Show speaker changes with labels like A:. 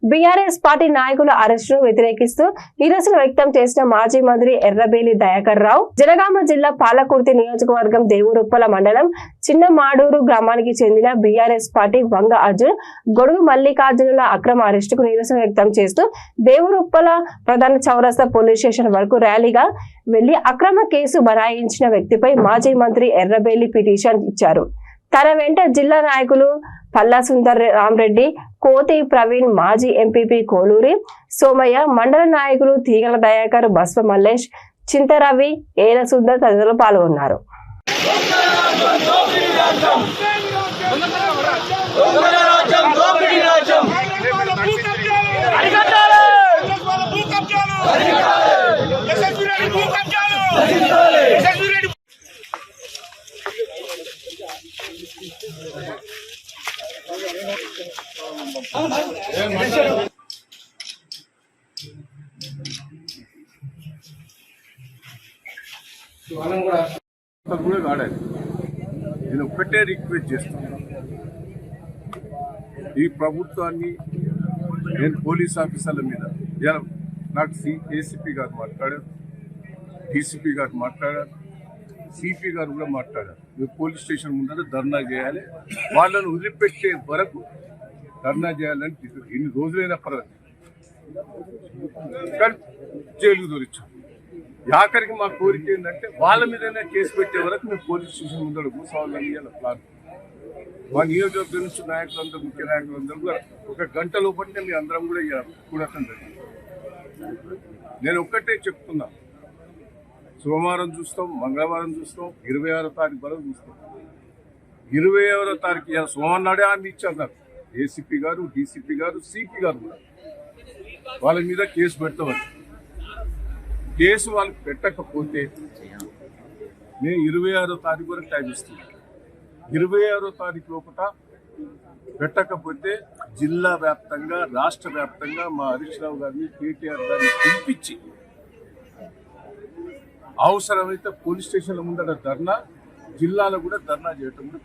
A: BRS party నాయకుల అరెస్టును వ్యతిరేకిస్తూ నిరసన వ్యక్తం చేసిన మాజీ మంత్రి ఎర్రబెల్లి దయాకర్ రావు జనగామ జిల్లా పాలకుర్తి నియోజకవర్గం దేవురుప్పల మండలం చిన్న మాడూరు గ్రామానికి చెందిన బీఆర్ఎస్ పార్టీ వంగ అర్జున్ గొడుగు మల్లికార్జునుల అక్రమ అరెస్టుకు నిరసన వ్యక్తం చేస్తూ దేవురుప్పల ప్రధాన చౌరస్తా పోలీస్ స్టేషన్ వరకు ర్యాలీగా వెళ్లి అక్రమ కేసు బనాయించిన వ్యక్తిపై మాజీ మంత్రి ఎర్రబెల్లి పిటిషన్ ఇచ్చారు. తన వెంట జిల్లా నాయకులు పల్లా సుందర్ రామరెడ్డి, కోతి ప్రవీణ్, మాజీ ఎంపీపీ కోలూరి సోమయ్య, మండల నాయకులు తీగల దయాకర్, బస్వ మల్లేష్, చింతరవి, ఏల సుందర్ తదితరులు పాల్గొన్నారు.
B: నేను ఒక్కటే రిక్వెస్ట్ చేస్తాను, ఈ ప్రభుత్వాన్ని నేను పోలీస్ ఆఫీసర్ల మీద నాకు ఏసీపీ గారు మాట్లాడారు, డీసీపీ గారు మాట్లాడారు, సిపి గారు కూడా మాట్లాడారు. మీరు పోలీస్ స్టేషన్ ముందర ధర్నా చేయాలి, వాళ్ళను వదిలిపెట్టే వరకు ధర్నా చేయాలని ఎన్ని రోజులైనా పర్వాలేదు, కానీ జైలుకు దొరిచాం. ఆఖరికి మా కోరిక ఏంటంటే వాళ్ళ మీదైనా కేసు పెట్టే వరకు మేము పోలీస్ స్టేషన్ ముందర కూర్చోవాలని ప్లాన్. మా నియోజకవర్గం నుంచి నాయకులందరూ, ముఖ్య నాయకులందరూ కూడా ఒక గంట లోపలనే మీ అందరం కూడా కూడటం జరిగింది. నేను ఒక్కటే చెప్తున్నా, సోమవారం చూస్తాం, మంగళవారం చూస్తాం, 26వ తారీఖు వరకు చూస్తాం. 26వ తారీఖు సోమవారం నాడే హామీ ఇచ్చారు నాకు ఏసీపీ గారు, డీసీపీ గారు, సిపి గారు కూడా వాళ్ళ మీద కేసు పెడతామని. కేసు వాళ్ళు పెట్టకపోతే నేను 26వ తారీఖు వరకు టైం ఇస్తున్నాను. 26వ తారీఖు లోపల పెట్టకపోతే జిల్లా వ్యాప్తంగా, రాష్ట్ర వ్యాప్తంగా మా హరీష్ రావు గారిని, కేటీఆర్ గారిని పిలిపించి అవసరమైతే పోలీస్ స్టేషన్ల ముందర ధర్నా, జిల్లాలో కూడా ధర్నా చేయటం కూడా